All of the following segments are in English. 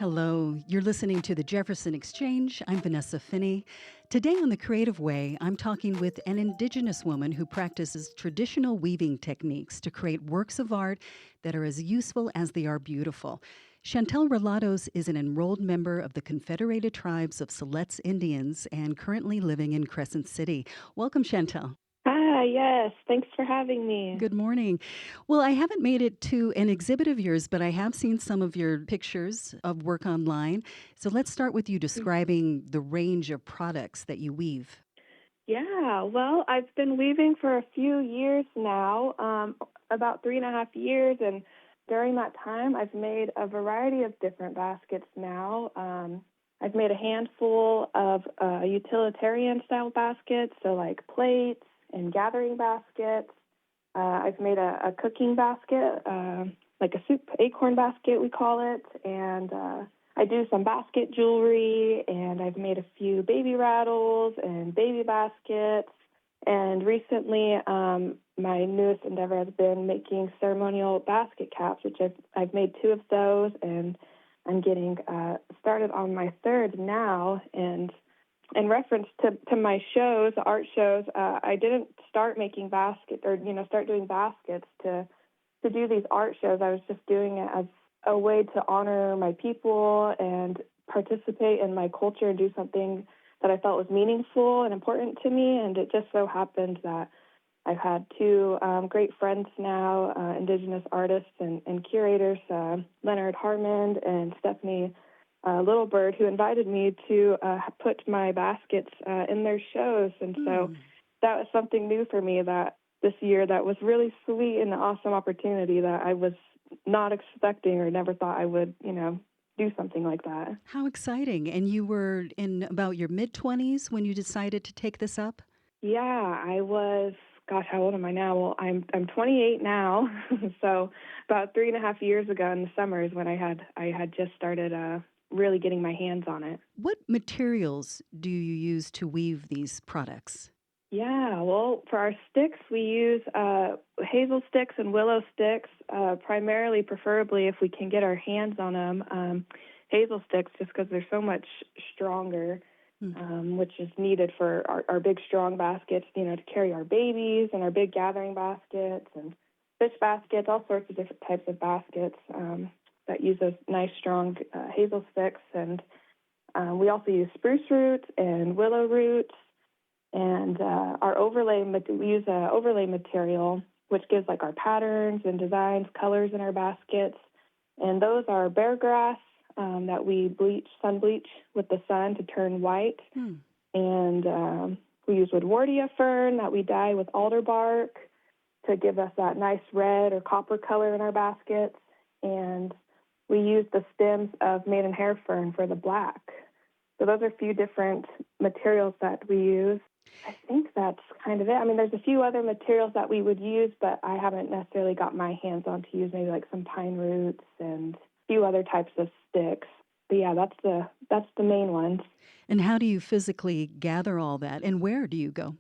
Hello, you're listening to the Jefferson Exchange. I'm Vanessa Finney. Today on The Creative Way, I'm talking with an Indigenous woman who practices traditional weaving techniques to create works of art that are as useful as they are beautiful. Chantele Rilatos is an enrolled member of the Confederated Tribes of Siletz Indians and currently living in Crescent City. Welcome, Chantele. Hi, yes. Thanks for having me. Good morning. Well, I haven't made it to an exhibit of yours, but I have seen some of your pictures of work online. So let's start with you describing the range of products that you weave. Yeah, well, I've been weaving for a few years now, about 3.5 years, and during that time, I've made a variety of different baskets now. I've made a handful of utilitarian style baskets, so like plates and gathering baskets. I've made a cooking basket, like a soup acorn basket, we call it, and I do some basket jewelry, and I've made a few baby rattles and baby baskets. And recently, my newest endeavor has been making ceremonial basket caps, which I've made two of those, and I'm getting started on my third now. And in reference to my shows, art shows, I didn't start making baskets or start doing baskets to do these art shows. I was just doing it as a way to honor my people and participate in my culture and do something that I felt was meaningful and important to me. And it just so happened that I've had two great friends now, Indigenous artists and curators, Leonard Harmond and Stephanie Littlebird, who invited me to put my baskets in their shows. And so that was something new for me that this year that was really sweet and an awesome opportunity that I was not expecting or never thought I would, do something like that. How exciting. And you were in about your mid-20s when you decided to take this up? Yeah, I was, gosh, how old am I now? Well, I'm 28 now. So about 3.5 years ago in the summer is when I had just started really getting my hands on it. What materials do you use to weave these products? Yeah, well, for our sticks, we use hazel sticks and willow sticks, primarily, preferably, if we can get our hands on them. Hazel sticks, just because they're so much stronger, which is needed for our big, strong baskets, to carry our babies and our big gathering baskets and fish baskets, all sorts of different types of baskets that use those nice, strong hazel sticks. And we also use spruce roots and willow roots. And our we use overlay material, which gives like our patterns and designs, colors in our baskets. And those are bear grass that we sun bleach with the sun to turn white. And we use woodwardia fern that we dye with alder bark to give us that nice red or copper color in our baskets. And we use the stems of maidenhair fern for the black. So those are a few different materials that we use. I think that's kind of it. I mean, there's a few other materials that we would use, but I haven't necessarily got my hands on to use maybe like some pine roots and a few other types of sticks. But yeah, that's the main ones. And how do you physically gather all that? And where do you go?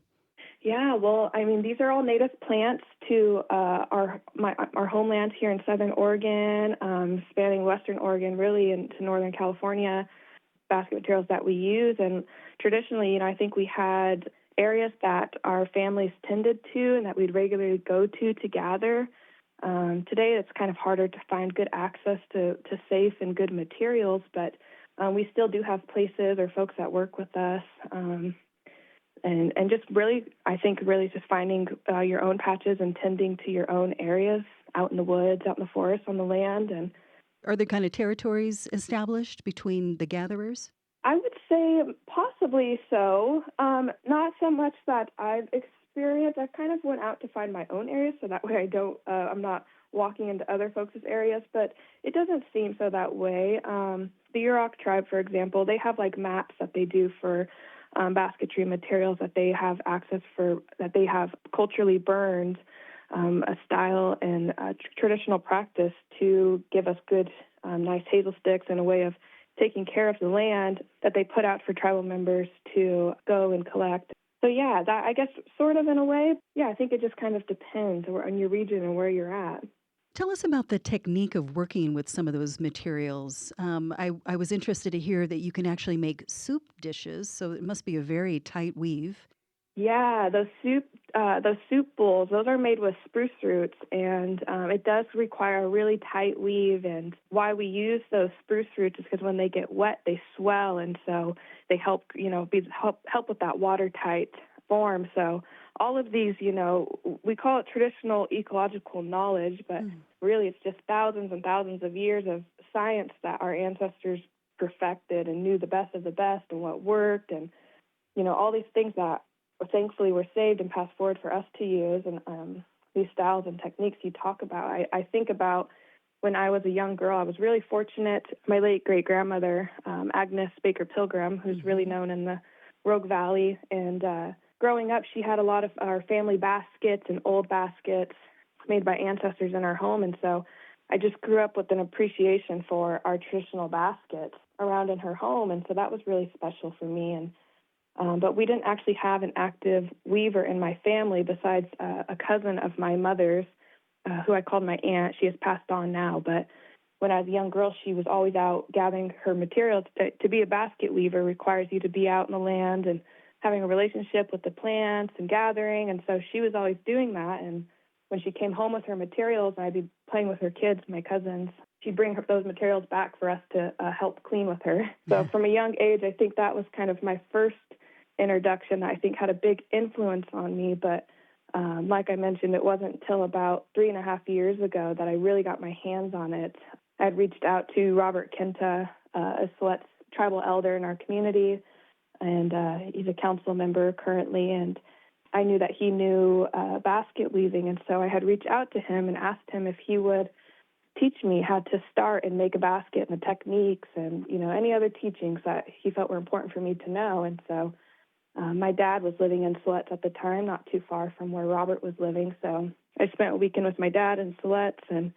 Yeah, well, I mean, these are all native plants to our homeland here in Southern Oregon, spanning Western Oregon, really into Northern California. Basket materials that we use, and traditionally, I think we had areas that our families tended to and that we'd regularly go to gather. Today, it's kind of harder to find good access to safe and good materials, but we still do have places or folks that work with us, and just really, I think, really just finding your own patches and tending to your own areas out in the woods, out in the forest, on the land, and Are there kind of territories established between the gatherers? I would say possibly so. Not so much that I've experienced. I kind of went out to find my own area, so that way I'm not walking into other folks' areas, but it doesn't seem so that way. The Yurok tribe, for example, they have like maps that they do for basketry materials that they have access for, that they have culturally burned a style and a traditional practice to give us good, nice hazel sticks and a way of taking care of the land that they put out for tribal members to go and collect. So yeah, that, I guess sort of in a way, yeah, I think it just kind of depends on your region and where you're at. Tell us about the technique of working with some of those materials. I was interested to hear that you can actually make soup dishes, so it must be a very tight weave. Yeah, those soup bowls, those are made with spruce roots, and it does require a really tight weave. And why we use those spruce roots is because when they get wet, they swell, and so they help, help with that watertight form. So all of these, we call it traditional ecological knowledge, but Mm. really it's just thousands and thousands of years of science that our ancestors perfected and knew the best of the best and what worked, and all these things that thankfully were saved and passed forward for us to use. And these styles and techniques you talk about, I think about when I was a young girl. I was really fortunate. My late great grandmother, Agnes Baker Pilgrim, who's really known in the Rogue Valley, and growing up, she had a lot of our family baskets and old baskets made by ancestors in our home, and so I just grew up with an appreciation for our traditional baskets around in her home, and so that was really special for me. And but we didn't actually have an active weaver in my family besides a cousin of my mother's, who I called my aunt. She has passed on now, but when I was a young girl, she was always out gathering her materials. To be a basket weaver requires you to be out in the land and having a relationship with the plants and gathering, and so she was always doing that. And when she came home with her materials, and I'd be playing with her kids, my cousins, she'd bring those materials back for us to help clean with her. So from a young age, I think that was kind of my first introduction that I think had a big influence on me. But like I mentioned, it wasn't until about 3.5 years ago that I really got my hands on it. I'd reached out to Robert Kenta, a Siletz tribal elder in our community, and he's a council member currently, and I knew that he knew basket weaving, and so I had reached out to him and asked him if he would teach me how to start and make a basket and the techniques and, any other teachings that he felt were important for me to know. And so my dad was living in Siletz at the time, not too far from where Robert was living. So I spent a weekend with my dad in Siletz and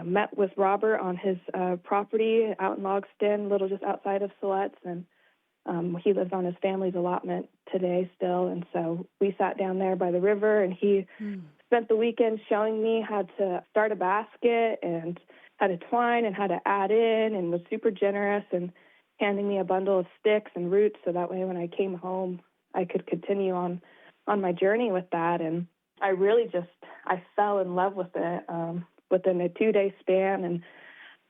met with Robert on his property out in Logston, a little just outside of Siletz. And he lives on his family's allotment today still. And so we sat down there by the river, and he spent the weekend showing me how to start a basket and how to twine and how to add in, and was super generous and handing me a bundle of sticks and roots so that way when I came home I could continue on my journey with that. And I really I fell in love with it within a 2-day span. And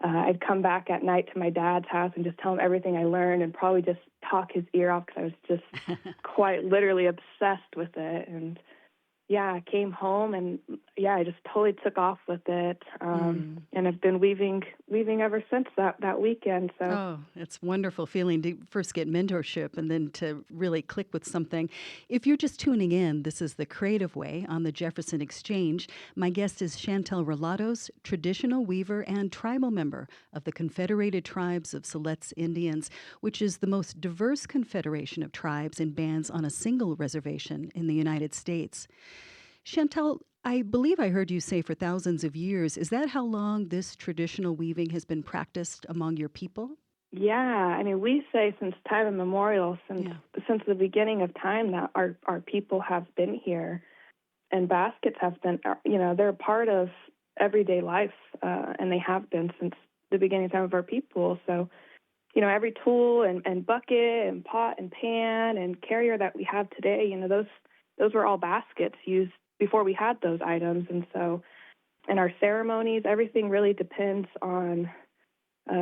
I'd come back at night to my dad's house and just tell him everything I learned and probably just talk his ear off because I was just quite literally obsessed with it. And I came home and I just totally took off with it, and I've been weaving ever since that weekend. So it's wonderful feeling to first get mentorship and then to really click with something. If you're just tuning in, this is The Creative Way on the Jefferson Exchange. My guest is Chantele Rilatos, traditional weaver and tribal member of the Confederated Tribes of Siletz Indians, which is the most diverse confederation of tribes and bands on a single reservation in the United States. Chantele, I believe I heard you say for thousands of years. Is that how long this traditional weaving has been practiced among your people? Yeah, I mean, we say since time immemorial, since the beginning of time, that our people have been here, and baskets have been, they're a part of everyday life, and they have been since the beginning of time of our people. So, every tool and bucket and pot and pan and carrier that we have today, those were all baskets used before we had those items. And so in our ceremonies, everything really depends on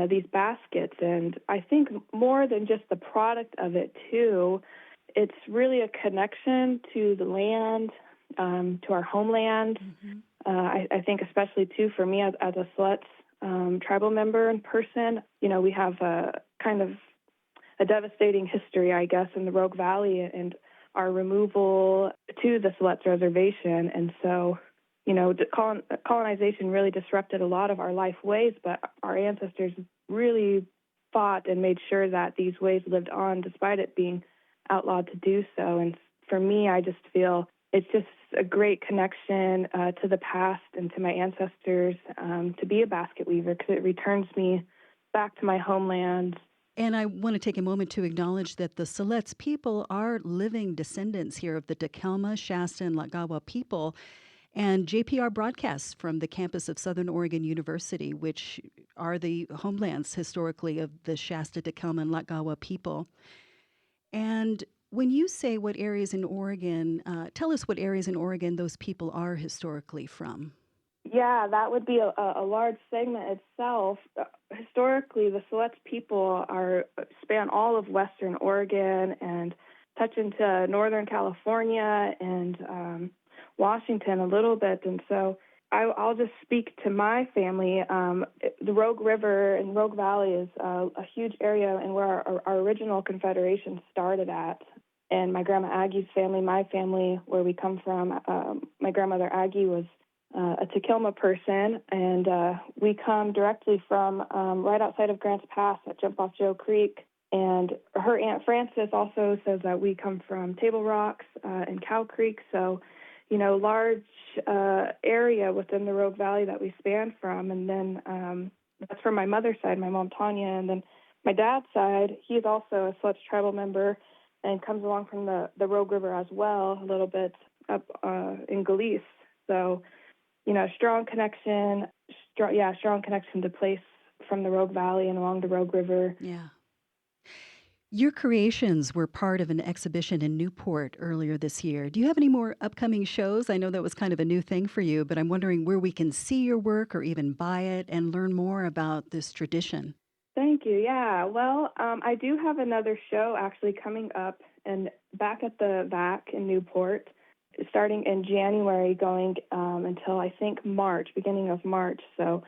these baskets. And I think more than just the product of it, too, it's really a connection to the land, to our homeland. I think especially, too, for me as a Siletz tribal member and person, we have a kind of a devastating history, I guess, in the Rogue Valley and our removal to the Siletz reservation. And so, colonization really disrupted a lot of our life ways, but our ancestors really fought and made sure that these ways lived on despite it being outlawed to do so. And for me, I just feel it's just a great connection to the past and to my ancestors to be a basket weaver, because it returns me back to my homeland. And I want to take a moment to acknowledge that the Siletz people are living descendants here of the Takelma, Shasta, and Lagawa people. and JPR broadcasts from the campus of Southern Oregon University, which are the homelands historically of the Shasta, Tacoma, and Lakawa people. And when you say what areas in Oregon, tell us what areas in Oregon those people are historically from. Yeah, that would be a large segment itself. Historically, the Siletz people span all of Western Oregon and touch into Northern California and Washington a little bit. And so I'll just speak to my family. The Rogue River and Rogue Valley is a huge area and where our original Confederation started at. And my grandma Aggie's family, my family, where we come from, my grandmother Aggie was a Tequila person, and we come directly from right outside of Grants Pass at Jump Off Joe Creek. And her Aunt Frances also says that we come from Table Rocks and Cow Creek. So, large area within the Rogue Valley that we span from. And then that's from my mother's side, my mom Tanya. And then my dad's side, he's also a Siletz tribal member and comes along from the Rogue River as well, a little bit up in Galice. So, strong connection to place from the Rogue Valley and along the Rogue River. Yeah. Your creations were part of an exhibition in Newport earlier this year. Do you have any more upcoming shows? I know that was kind of a new thing for you, but I'm wondering where we can see your work or even buy it and learn more about this tradition. Thank you. Yeah. Well, I do have another show actually coming up and back at the VAC in Newport, starting in January, going until I think beginning of March. So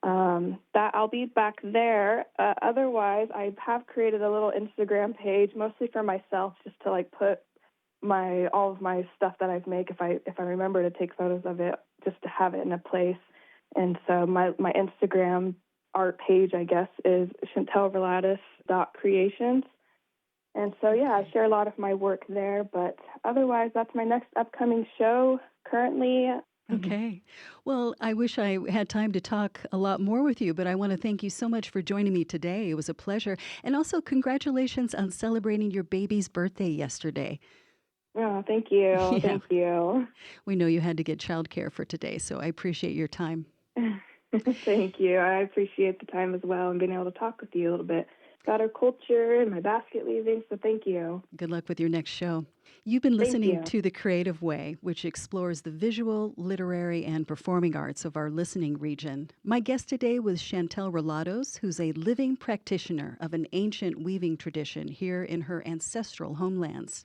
that I'll be back there. Otherwise, I have created a little Instagram page, mostly for myself, just to put all of my stuff that I've made. If I remember to take photos of it, just to have it in a place. And so my Instagram art page, I guess, is chantelerilatos.creations. And so, I share a lot of my work there. But otherwise, that's my next upcoming show currently. Okay. Well, I wish I had time to talk a lot more with you, but I want to thank you so much for joining me today. It was a pleasure. And also, congratulations on celebrating your baby's birthday yesterday. Oh, thank you. Yeah. Thank you. We know you had to get childcare for today, so I appreciate your time. Thank you. I appreciate the time as well and being able to talk with you a little bit about our culture and my basket weaving, so thank you. Good luck with your next show. You've been listening to The Creative Way, which explores the visual, literary, and performing arts of our listening region. My guest today was Chantele Rilatos, who's a living practitioner of an ancient weaving tradition here in her ancestral homelands.